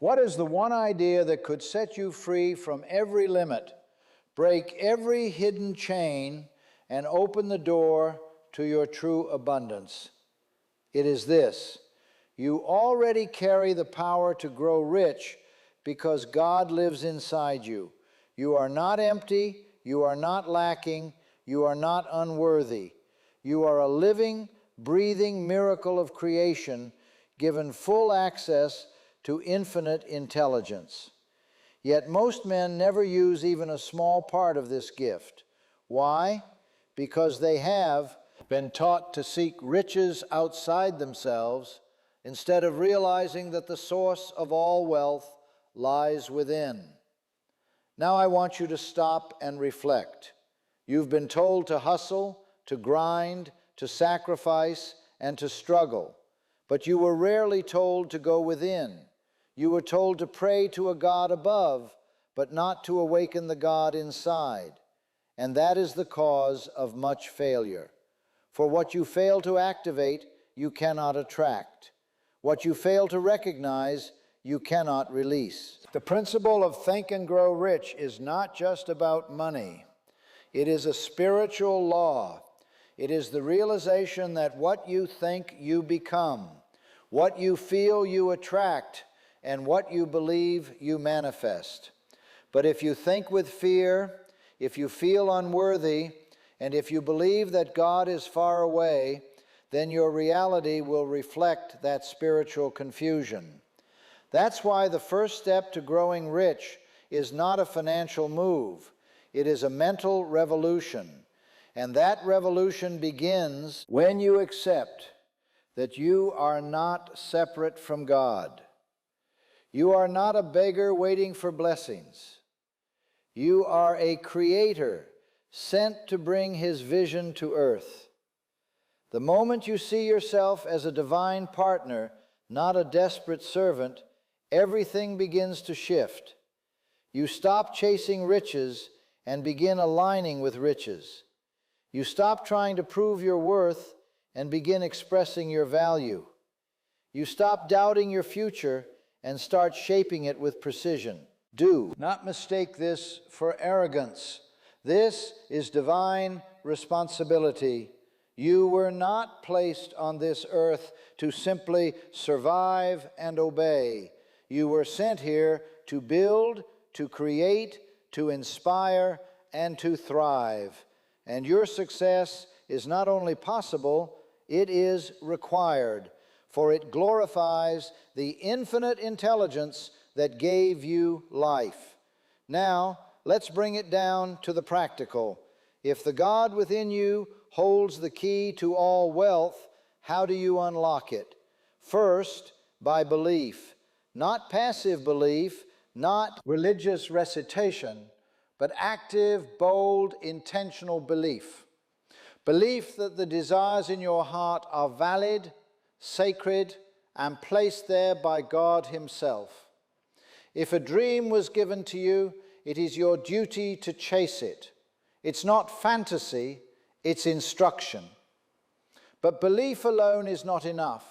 What is the one idea that could set you free from every limit, break every hidden chain, and open the door to your true abundance? It is this: you already carry the power to grow rich because God lives inside you. You are not empty, you are not lacking, you are not unworthy. You are a living, breathing miracle of creation, given full access to infinite intelligence. Yet most men never use even a small part of this gift. Why? Because they have been taught to seek riches outside themselves instead of realizing that the source of all wealth lies within. Now I want you to stop and reflect. You've been told to hustle, to grind, to sacrifice, and to struggle, but you were rarely told to go within. You were told to pray to a God above, but not to awaken the God inside. And that is the cause of much failure. For what you fail to activate, you cannot attract. What you fail to recognize, you cannot release. The principle of Think and Grow Rich is not just about money. It is a spiritual law. It is the realization that what you think, you become. What you feel, you attract. And what you believe, you manifest. But if you think with fear, if you feel unworthy, and if you believe that God is far away, then your reality will reflect that spiritual confusion. That's why the first step to growing rich is not a financial move. It is a mental revolution. And that revolution begins when you accept that you are not separate from God. You are not a beggar waiting for blessings. You are a creator sent to bring his vision to earth. The moment you see yourself as a divine partner, not a desperate servant, everything begins to shift. You stop chasing riches and begin aligning with riches. You stop trying to prove your worth and begin expressing your value. You stop doubting your future and start shaping it with precision. Do not mistake this for arrogance. This is divine responsibility. You were not placed on this earth to simply survive and obey. You were sent here to build, to create, to inspire, and to thrive. And your success is not only possible, it is required, for it glorifies the infinite intelligence that gave you life. Now, let's bring it down to the practical. If the God within you holds the key to all wealth, how do you unlock it? First, by belief. Not passive belief, not religious recitation, but active, bold, intentional belief. Belief that the desires in your heart are valid, sacred, and placed there by God himself. If a dream was given to you, it is your duty to chase it. It's not fantasy, it's instruction. But belief alone is not enough.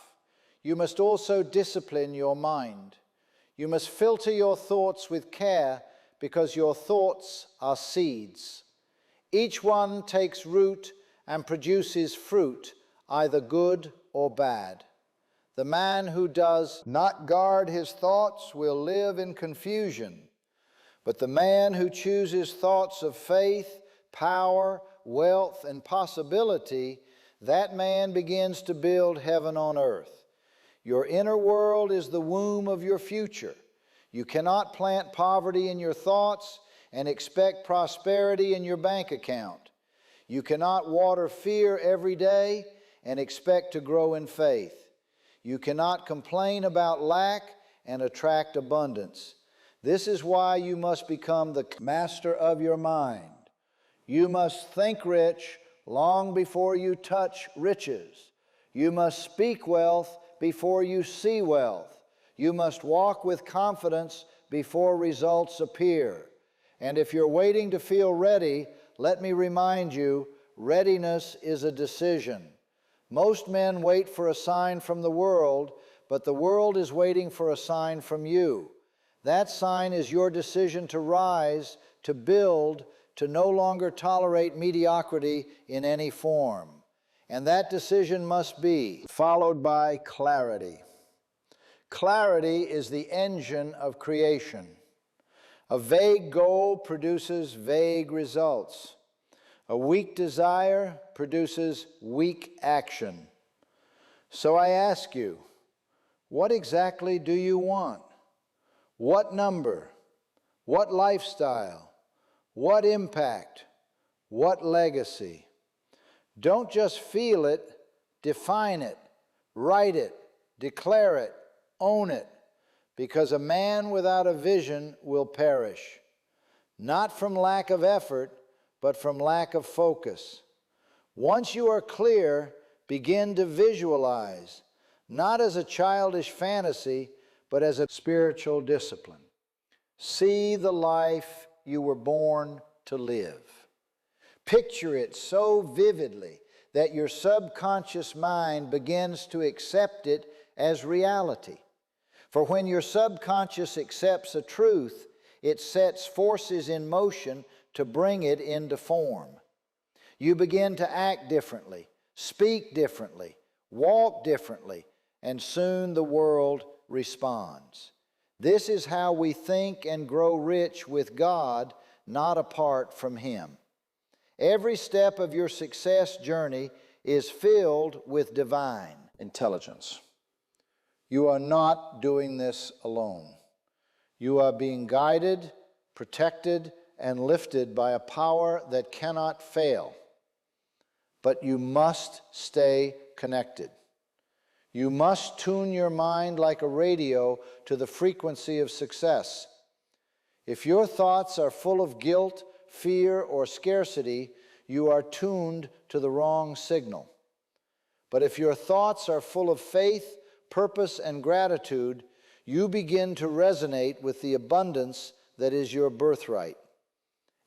You must also discipline your mind. You must filter your thoughts with care because your thoughts are seeds. Each one takes root and produces fruit, either good or bad. The man who does not guard his thoughts will live in confusion, but the man who chooses thoughts of faith, power, wealth, and possibility, that man begins to build heaven on earth. Your inner world is the womb of your future. You cannot plant poverty in your thoughts and expect prosperity in your bank account. You cannot water fear every day and expect to grow in faith. You cannot complain about lack and attract abundance. This is why you must become the master of your mind. You must think rich long before you touch riches. You must speak wealth before you see wealth. You must walk with confidence before results appear. And if you're waiting to feel ready, let me remind you, readiness is a decision. Most men wait for a sign from the world, but the world is waiting for a sign from you. That sign is your decision to rise, to build, to no longer tolerate mediocrity in any form. And that decision must be followed by clarity. Clarity is the engine of creation. A vague goal produces vague results. A weak desire produces weak action. So I ask you, what exactly do you want? What number? What lifestyle? What impact? What legacy? Don't just feel it, define it, write it, declare it, own it, because a man without a vision will perish, not from lack of effort, but from lack of focus. Once you are clear, begin to visualize, not as a childish fantasy, but as a spiritual discipline. See the life you were born to live. Picture it so vividly that your subconscious mind begins to accept it as reality. For when your subconscious accepts a truth, it sets forces in motion to bring it into form. You begin to act differently, speak differently, walk differently, and soon the world responds. This is how we think and grow rich with God, not apart from Him. Every step of your success journey is filled with divine intelligence. You are not doing this alone. You are being guided, protected, and lifted by a power that cannot fail. But you must stay connected. You must tune your mind like a radio to the frequency of success. If your thoughts are full of guilt, fear, or scarcity, you are tuned to the wrong signal. But if your thoughts are full of faith, purpose, and gratitude, you begin to resonate with the abundance that is your birthright.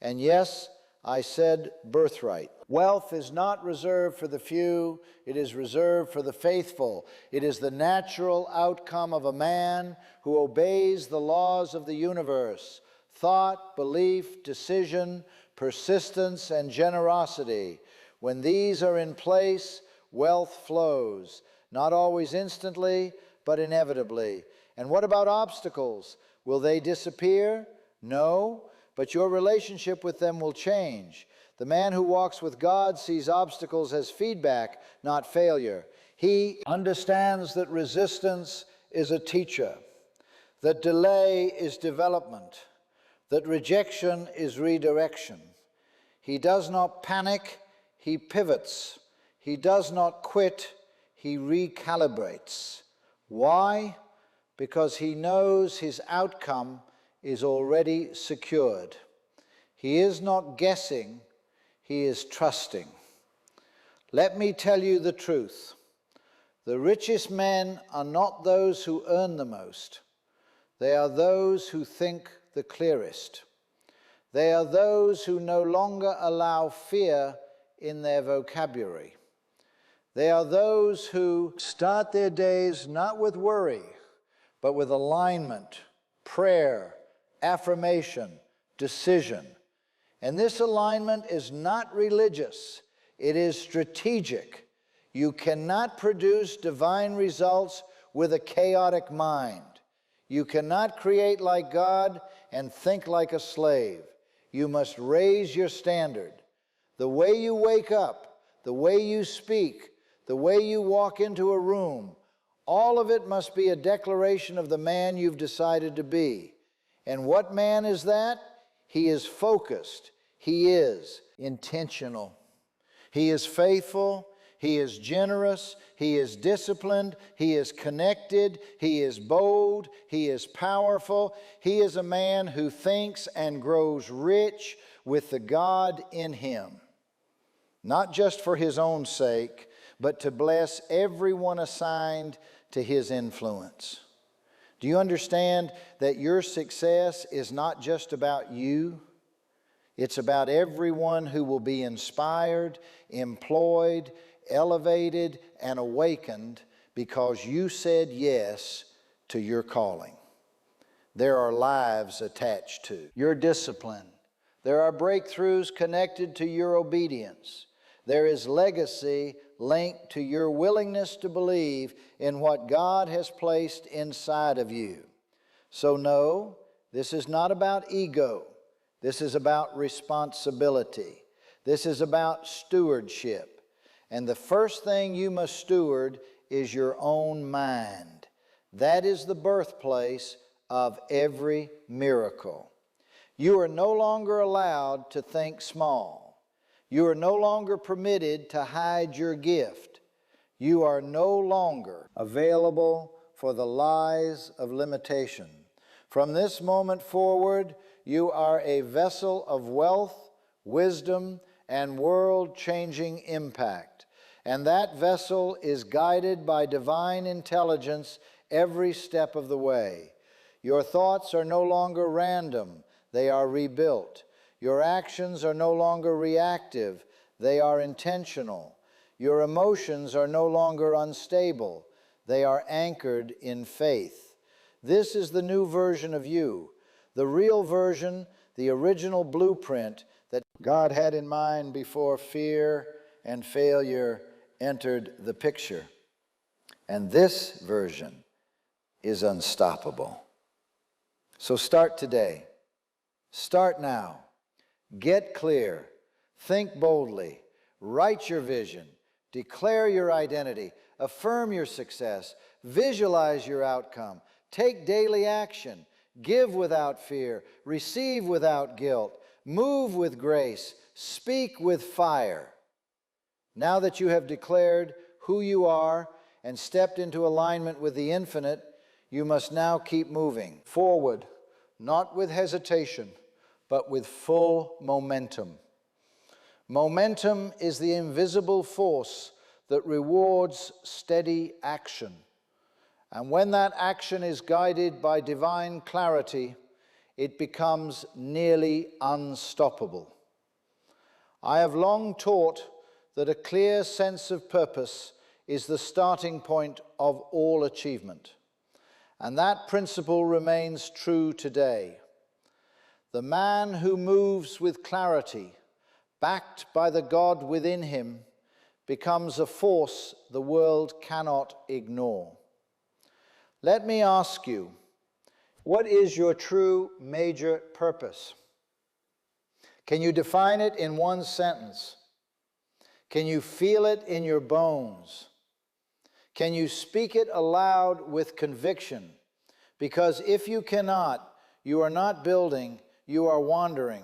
And yes, I said birthright. Wealth is not reserved for the few, it is reserved for the faithful. It is the natural outcome of a man who obeys the laws of the universe: thought, belief, decision, persistence, and generosity. When these are in place, wealth flows, not always instantly, but inevitably. And what about obstacles? Will they disappear? No, but your relationship with them will change. The man who walks with God sees obstacles as feedback, not failure. He understands that resistance is a teacher, that delay is development, that rejection is redirection. He does not panic, he pivots. He does not quit, he recalibrates. Why? Because he knows his outcome is already secured. He is not guessing, he is trusting. Let me tell you the truth. The richest men are not those who earn the most. They are those who think the clearest. They are those who no longer allow fear in their vocabulary. They are those who start their days not with worry, but with alignment, prayer, affirmation, decision. And this alignment is not religious, it is strategic. You cannot produce divine results with a chaotic mind. You cannot create like God and think like a slave. You must raise your standard. The way you wake up, the way you speak, the way you walk into a room, all of it must be a declaration of the man you've decided to be. And what man is that? He is focused. He is intentional. He is faithful. He is generous. He is disciplined. He is connected. He is bold. He is powerful. He is a man who thinks and grows rich with the God in him, not just for his own sake, but to bless everyone assigned to his influence. Do you understand that your success is not just about you? It's about everyone who will be inspired, employed, elevated, and awakened because you said yes to your calling. there are lives attached to. Your discipline. There are breakthroughs connected to your obedience. There is legacy linked to your willingness to believe in what God has placed inside of you. So no, this is not about ego. This is about responsibility. This is about stewardship. And the first thing you must steward is your own mind. That is the birthplace of every miracle. You are no longer allowed to think small. You are no longer permitted to hide your gift. You are no longer available for the lies of limitation. From this moment forward, you are a vessel of wealth, wisdom, and world-changing impact. And that vessel is guided by divine intelligence every step of the way. Your thoughts are no longer random, they are rebuilt. Your actions are no longer reactive, they are intentional. Your emotions are no longer unstable, they are anchored in faith. This is the new version of you, the real version, the original blueprint that God had in mind before fear and failure entered the picture. And this version is unstoppable. So start today. Start now. Get clear. Think boldly. Write your vision. Declare your identity. Affirm your success. Visualize your outcome. Take daily action. Give without fear. Receive without guilt. Move with grace. Speak with fire. Now that you have declared who you are and stepped into alignment with the infinite, you must now keep moving forward, not with hesitation, but with full momentum. Momentum is the invisible force that rewards steady action. And when that action is guided by divine clarity, it becomes nearly unstoppable. I have long taught that a clear sense of purpose is the starting point of all achievement. And that principle remains true today. The man who moves with clarity, backed by the God within him, becomes a force the world cannot ignore. Let me ask you, what is your true major purpose? Can you define it in one sentence? Can you feel it in your bones? Can you speak it aloud with conviction? Because if you cannot, you are not building, you are wandering.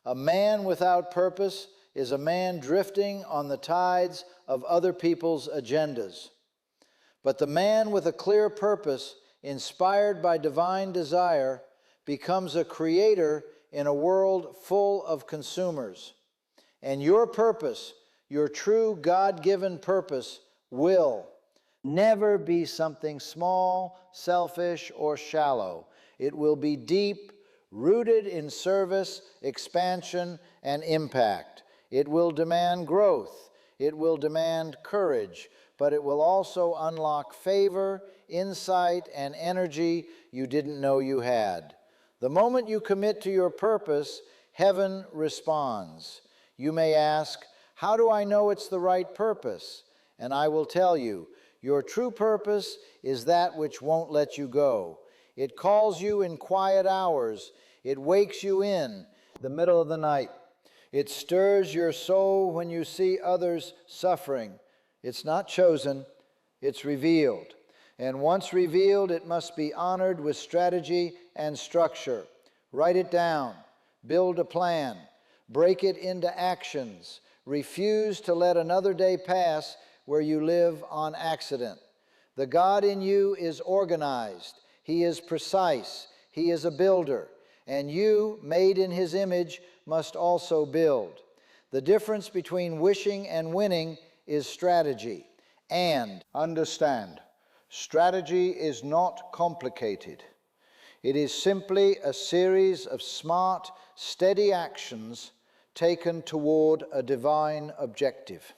A man without purpose is a man drifting on the tides of other people's agendas. But the man with a clear purpose, inspired by divine desire, becomes a creator in a world full of consumers. And your purpose, your true God-given purpose, will never be something small, selfish, or shallow. It will be deep, rooted in service, expansion, and impact. It will demand growth. It will demand courage, but it will also unlock favor, insight, and energy you didn't know you had. The moment you commit to your purpose, heaven responds. You may ask, how do I know it's the right purpose? And I will tell you, your true purpose is that which won't let you go. It calls you in quiet hours. It wakes you in the middle of the night. It stirs your soul when you see others suffering. It's not chosen, it's revealed. And once revealed, it must be honored with strategy and structure. Write it down. Build a plan. Break it into actions. Refuse to let another day pass where you live on accident. The God in you is organized. He is precise. He is a builder. And you, made in His image, must also build. The difference between wishing and winning is strategy. And understand, strategy is not complicated. It is simply a series of smart, steady actions taken toward a divine objective.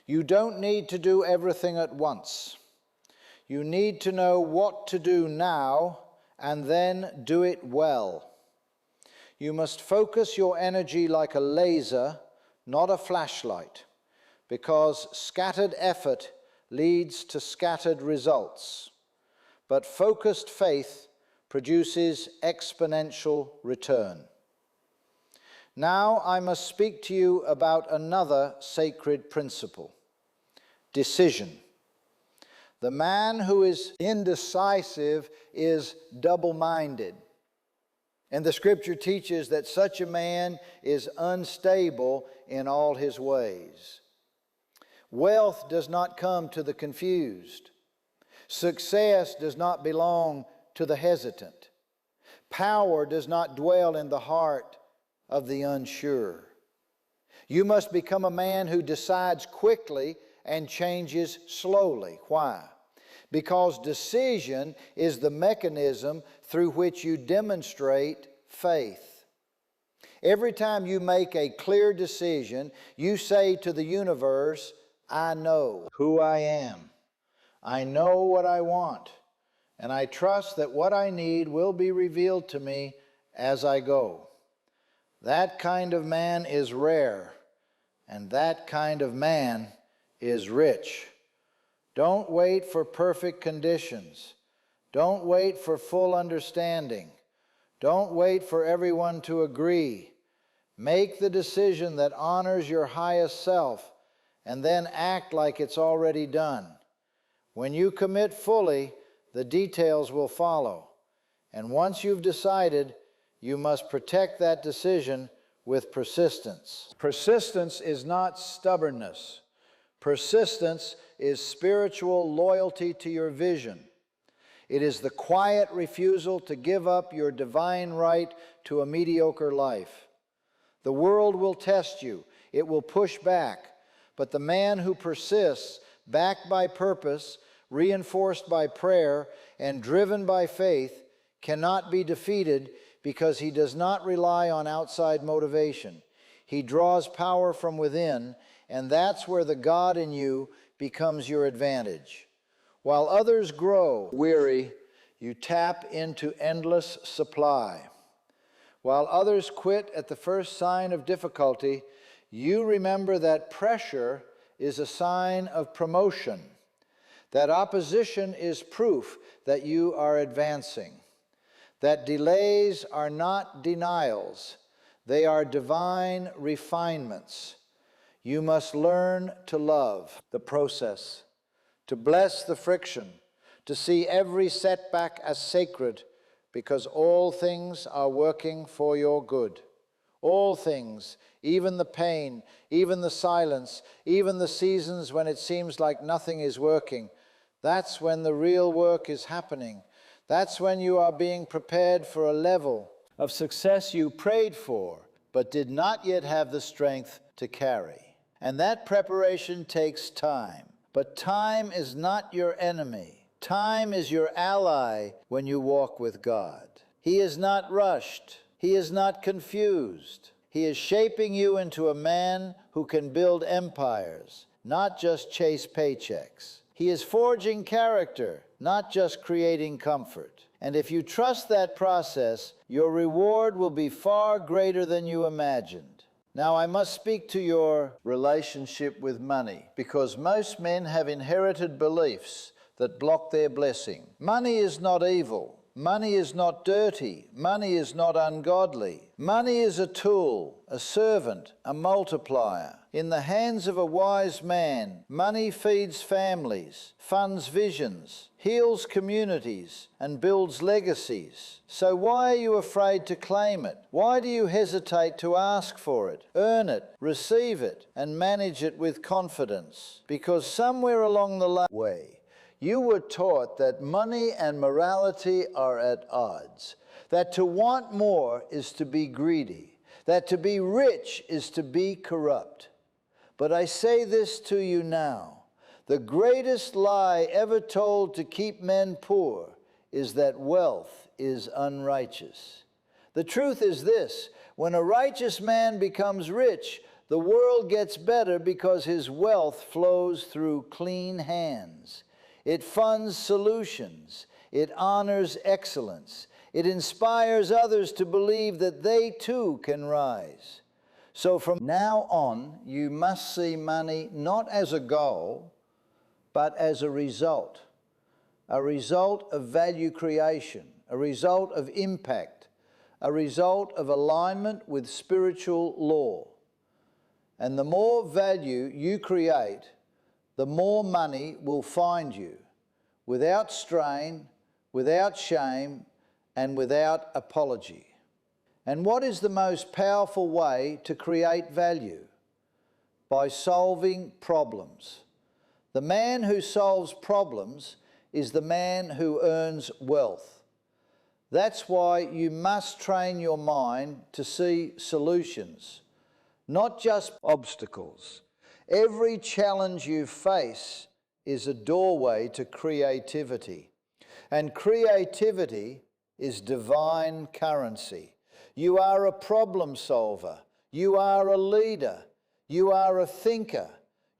You don't need to do everything at once. You need to know what to do now and then do it well. You must focus your energy like a laser, not a flashlight, because scattered effort leads to scattered results. But focused faith produces exponential return. Now I must speak to you about another sacred principle: decision. The man who is indecisive is double-minded. And the scripture teaches that such a man is unstable in all his ways. Wealth does not come to the confused. Success does not belong to the hesitant. Power does not dwell in the heart of the unsure. You must become a man who decides quickly and changes slowly. Why? Because decision is the mechanism through which you demonstrate faith. Every time you make a clear decision, you say to the universe, I know who I am. I know what I want, and I trust that what I need will be revealed to me as I go. That kind of man is rare, and that kind of man is rich. Don't wait for perfect conditions. Don't wait for full understanding. Don't wait for everyone to agree. Make the decision that honors your highest self, and then act like it's already done. When you commit fully, the details will follow. And once you've decided, you must protect that decision with persistence. Persistence is not stubbornness. Persistence is spiritual loyalty to your vision. It is the quiet refusal to give up your divine right to a mediocre life. The world will test you. It will push back. But the man who persists, backed by purpose, reinforced by prayer, and driven by faith, cannot be defeated because he does not rely on outside motivation. He draws power from within, and that's where the God in you becomes your advantage. While others grow weary, you tap into endless supply. While others quit at the first sign of difficulty, you remember that pressure is a sign of promotion. That opposition is proof that you are advancing. That delays are not denials. They are divine refinements. You must learn to love the process, to bless the friction, to see every setback as sacred, because all things are working for your good. All things, even the pain, even the silence, even the seasons when it seems like nothing is working. That's when the real work is happening. That's when you are being prepared for a level of success you prayed for, but did not yet have the strength to carry. And that preparation takes time. But time is not your enemy. Time is your ally when you walk with God. He is not rushed. He is not confused. He is shaping you into a man who can build empires, not just chase paychecks. He is forging character, not just creating comfort. And if you trust that process, your reward will be far greater than you imagined. Now, I must speak to your relationship with money, because most men have inherited beliefs that block their blessing. Money is not evil. Money is not dirty. Money is not ungodly. Money is a tool, a servant, a multiplier. In the hands of a wise man, money feeds families, funds visions, heals communities, and builds legacies. So why are you afraid to claim it? Why do you hesitate to ask for it, earn it, receive it, and manage it with confidence? Because somewhere along the way, you were taught that money and morality are at odds, that to want more is to be greedy, that to be rich is to be corrupt. But I say this to you now, the greatest lie ever told to keep men poor is that wealth is unrighteous. The truth is this: when a righteous man becomes rich, the world gets better because his wealth flows through clean hands. It funds solutions. It honors excellence. It inspires others to believe that they too can rise. So from now on, you must see money not as a goal, but as a result of value creation, a result of impact, a result of alignment with spiritual law. And the more value you create, the more money will find you, without strain, without shame, and without apology. And what is the most powerful way to create value? By solving problems. The man who solves problems is the man who earns wealth. That's why you must train your mind to see solutions, not just obstacles. Every challenge you face is a doorway to creativity. And creativity is divine currency. You are a problem solver. You are a leader. You are a thinker.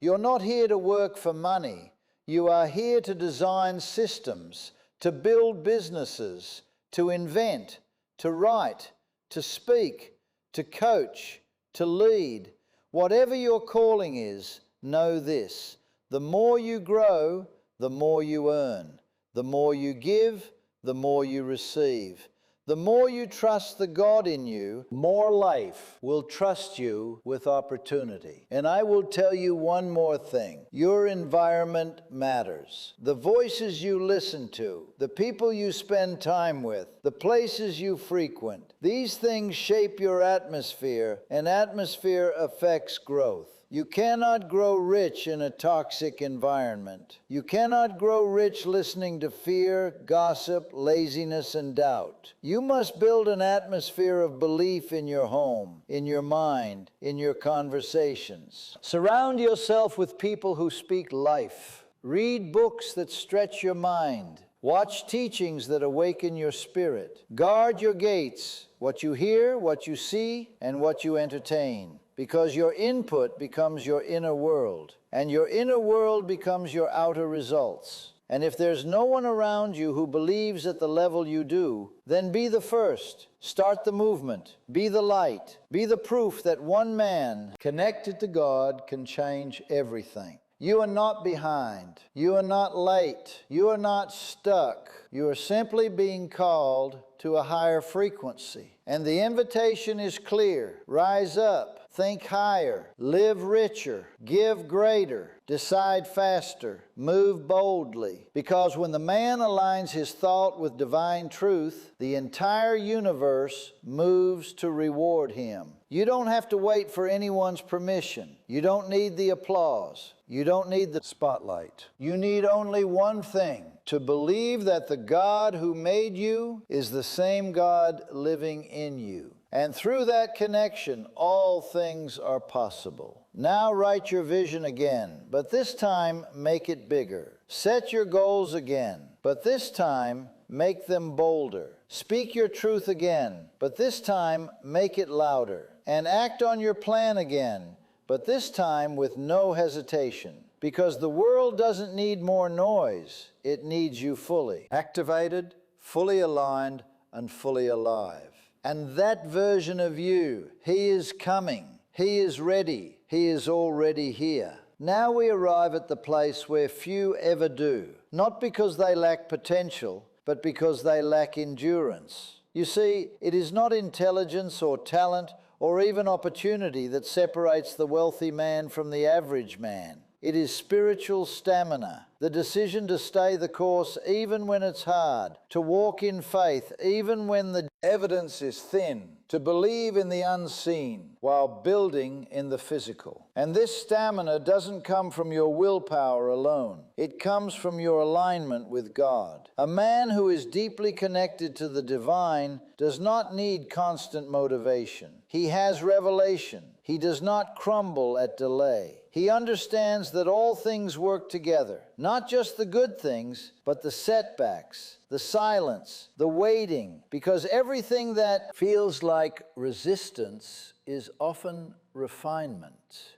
You're not here to work for money. You are here to design systems, to build businesses, to invent, to write, to speak, to coach, to lead. Whatever your calling is, know this: the more you grow, the more you earn. The more you give, the more you receive. The more you trust the God in you, more life will trust you with opportunity. And I will tell you one more thing. Your environment matters. The voices you listen to, the people you spend time with, the places you frequent, these things shape your atmosphere, and atmosphere affects growth. You cannot grow rich in a toxic environment. You cannot grow rich listening to fear, gossip, laziness, and doubt. You must build an atmosphere of belief in your home, in your mind, in your conversations. Surround yourself with people who speak life. Read books that stretch your mind. Watch teachings that awaken your spirit. Guard your gates, what you hear, what you see, and what you entertain. Because your input becomes your inner world, and your inner world becomes your outer results. And if there's no one around you who believes at the level you do, then be the first. Start the movement. Be the light. Be the proof that one man connected to God can change everything. You are not behind. You are not late. You are not stuck. You are simply being called to a higher frequency. And the invitation is clear. Rise up. Think higher, live richer, give greater, decide faster, move boldly. Because when the man aligns his thought with divine truth, the entire universe moves to reward him. You don't have to wait for anyone's permission. You don't need the applause. You don't need the spotlight. You need only one thing: to believe that the God who made you is the same God living in you. And through that connection, all things are possible. Now write your vision again, but this time make it bigger. Set your goals again, but this time make them bolder. Speak your truth again, but this time make it louder. And act on your plan again, but this time with no hesitation. Because the world doesn't need more noise, it needs you fully activated, fully aligned, and fully alive. And that version of you, he is coming, he is ready, he is already here. Now we arrive at the place where few ever do, not because they lack potential, but because they lack endurance. You see, it is not intelligence or talent or even opportunity that separates the wealthy man from the average man. It is spiritual stamina, the decision to stay the course even when it's hard, to walk in faith even when the evidence is thin, to believe in the unseen while building in the physical. And this stamina doesn't come from your willpower alone. It comes from your alignment with God. A man who is deeply connected to the divine does not need constant motivation. He has revelation. He does not crumble at delay. He understands that all things work together, not just the good things, but the setbacks, the silence, the waiting, because everything that feels like resistance is often refinement.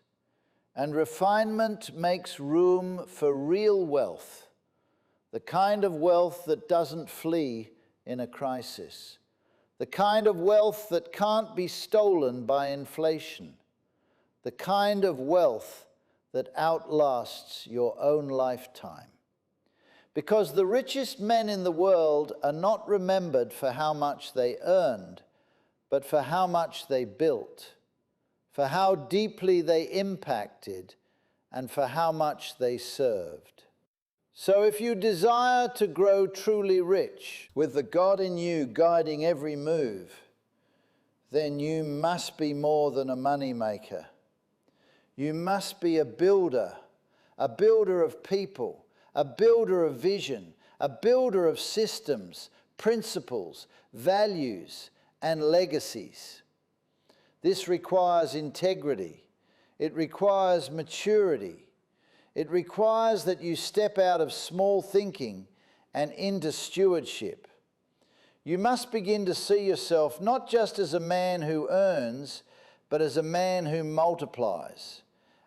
And refinement makes room for real wealth, the kind of wealth that doesn't flee in a crisis, the kind of wealth that can't be stolen by inflation, the kind of wealth that outlasts your own lifetime. Because the richest men in the world are not remembered for how much they earned, but for how much they built, for how deeply they impacted, and for how much they served. So if you desire to grow truly rich, with the God in you guiding every move, then you must be more than a money maker. You must be a builder of people, a builder of vision, a builder of systems, principles, values, and legacies. This requires integrity. It requires maturity. It requires that you step out of small thinking and into stewardship. You must begin to see yourself not just as a man who earns, but as a man who multiplies,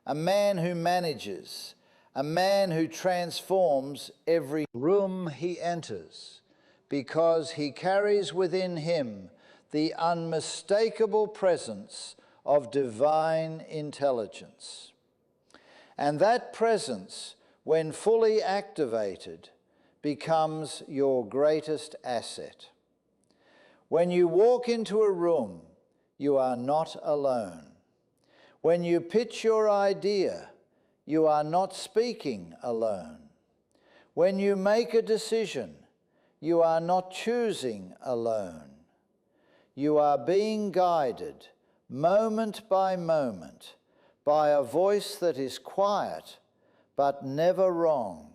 a man who manages, a man who transforms every room he enters, because he carries within him the unmistakable presence of divine intelligence. And that presence, when fully activated, becomes your greatest asset. When you walk into a room, you are not alone. When you pitch your idea, you are not speaking alone. When you make a decision, you are not choosing alone. You are being guided, moment by moment, by a voice that is quiet but never wrong.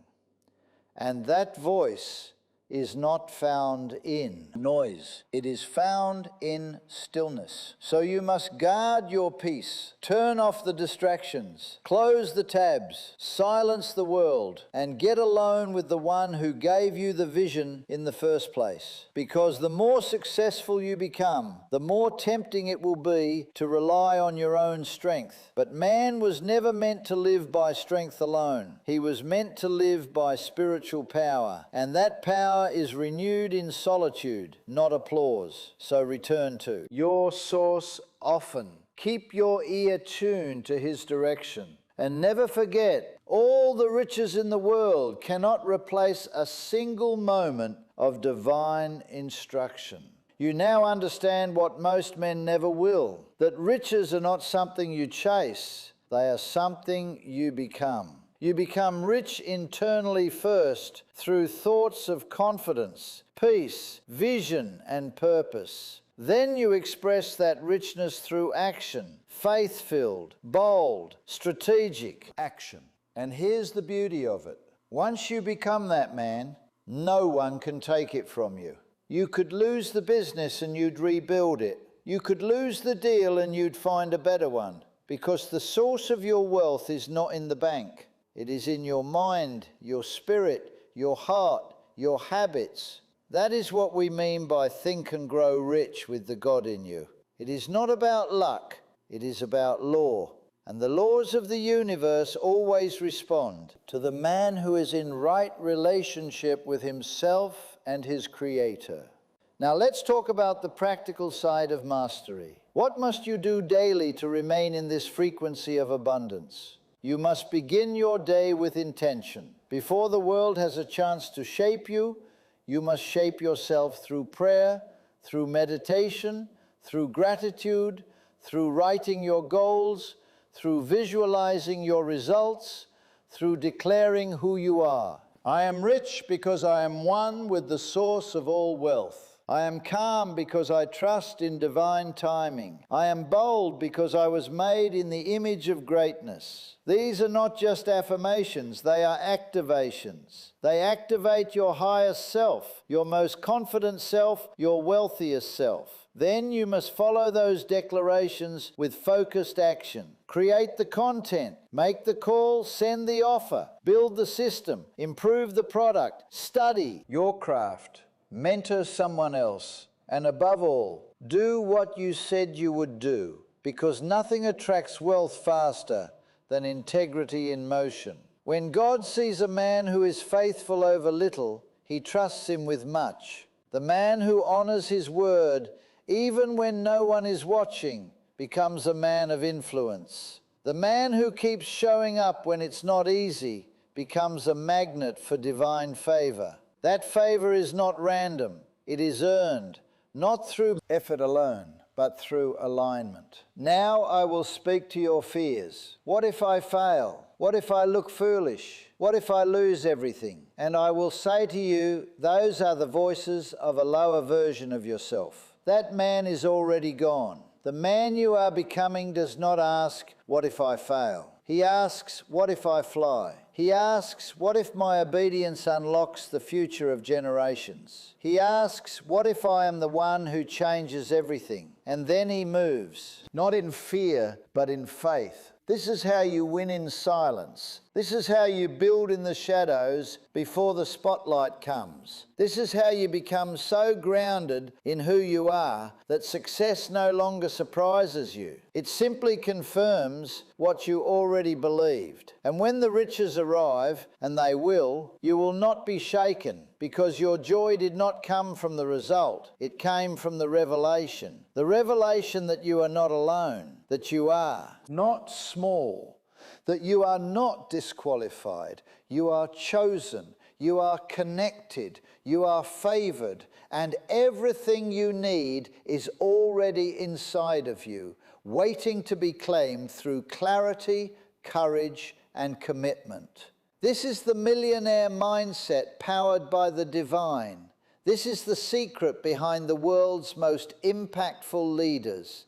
And that voice is not found in noise. It is found in stillness. So you must guard your peace, turn off the distractions, close the tabs, silence the world, and get alone with the one who gave you the vision in the first place. Because the more successful you become, the more tempting it will be to rely on your own strength. But man was never meant to live by strength alone. He was meant to live by spiritual power, and that power is renewed in solitude, not applause. So return to your source often. Keep your ear tuned to his direction. And never forget, all the riches in the world cannot replace a single moment of divine instruction. You now understand what most men never will, that riches are not something you chase, they are something you become. You become rich internally first through thoughts of confidence, peace, vision, and purpose. Then you express that richness through action, faith-filled, bold, strategic action. And here's the beauty of it. Once you become that man, no one can take it from you. You could lose the business and you'd rebuild it. You could lose the deal and you'd find a better one, because the source of your wealth is not in the bank. It is in your mind, your spirit, your heart, your habits. That is what we mean by think and grow rich with the God in you. It is not about luck, it is about law. And the laws of the universe always respond to the man who is in right relationship with himself and his Creator. Now let's talk about the practical side of mastery. What must you do daily to remain in this frequency of abundance? You must begin your day with intention. Before the world has a chance to shape you, you must shape yourself through prayer, through meditation, through gratitude, through writing your goals, through visualizing your results, through declaring who you are. I am rich because I am one with the source of all wealth. I am calm because I trust in divine timing. I am bold because I was made in the image of greatness. These are not just affirmations, they are activations. They activate your highest self, your most confident self, your wealthiest self. Then you must follow those declarations with focused action. Create the content, make the call, send the offer, build the system, improve the product, study your craft, mentor someone else, and above all, do what you said you would do, because nothing attracts wealth faster than integrity in motion. When God sees a man who is faithful over little, he trusts him with much. The man who honors his word, even when no one is watching, becomes a man of influence. The man who keeps showing up when it's not easy becomes a magnet for divine favor. That favor is not random. It is earned, not through effort alone, but through alignment. Now I will speak to your fears. What if I fail? What if I look foolish? What if I lose everything? And I will say to you, those are the voices of a lower version of yourself. That man is already gone. The man you are becoming does not ask, what if I fail? He asks, what if I fly? He asks, what if my obedience unlocks the future of generations? He asks, what if I am the one who changes everything? And then he moves, not in fear, but in faith. This is how you win in silence. This is how you build in the shadows before the spotlight comes. This is how you become so grounded in who you are that success no longer surprises you. It simply confirms what you already believed. And when the riches arrive, and they will, you will not be shaken, because your joy did not come from the result. It came from the revelation. The revelation that you are not alone, that you are not small, that you are not disqualified, you are chosen, you are connected, you are favored, and everything you need is already inside of you, waiting to be claimed through clarity, courage, and commitment. This is the millionaire mindset powered by the divine. This is the secret behind the world's most impactful leaders.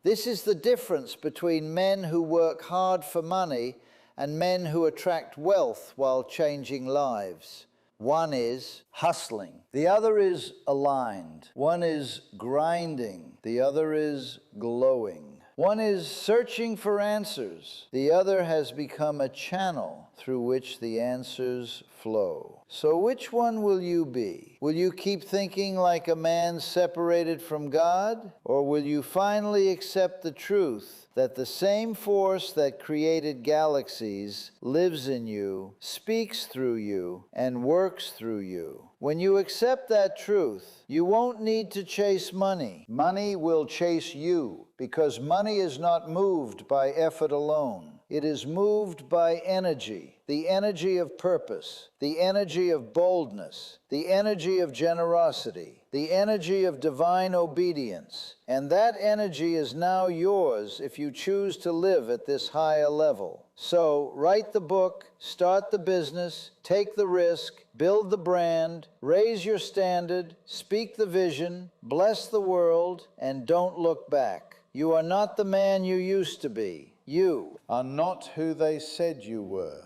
This is the difference between men who work hard for money and men who attract wealth while changing lives. One is hustling. The other is aligned. One is grinding. The other is glowing. One is searching for answers. The other has become a channel through which the answers flow. So which one will you be? Will you keep thinking like a man separated from God? Or will you finally accept the truth that the same force that created galaxies lives in you, speaks through you, and works through you? When you accept that truth, you won't need to chase money. Money will chase you, because money is not moved by effort alone. It is moved by energy, the energy of purpose, the energy of boldness, the energy of generosity, the energy of divine obedience. And that energy is now yours if you choose to live at this higher level. So write the book, start the business, take the risk, build the brand, raise your standard, speak the vision, bless the world, and don't look back. You are not the man you used to be. You are not who they said you were.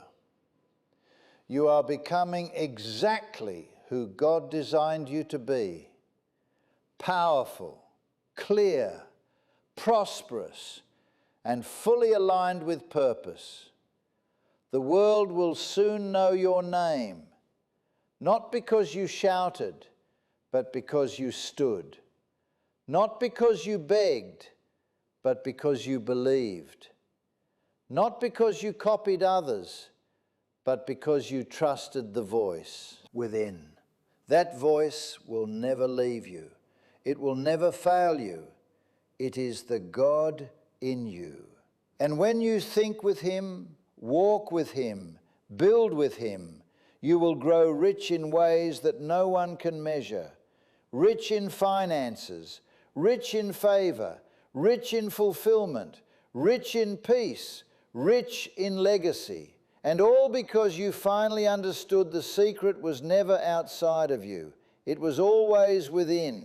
You are becoming exactly who God designed you to be. Powerful, clear, prosperous, and fully aligned with purpose. The world will soon know your name, not because you shouted, but because you stood. Not because you begged, but because you believed. Not because you copied others, but because you trusted the voice within. That voice will never leave you. It will never fail you. It is the God in you. And when you think with Him, walk with Him, build with Him, you will grow rich in ways that no one can measure. Rich in finances, rich in favor, rich in fulfillment, rich in peace, rich in legacy. And all because you finally understood the secret was never outside of you. It was always within.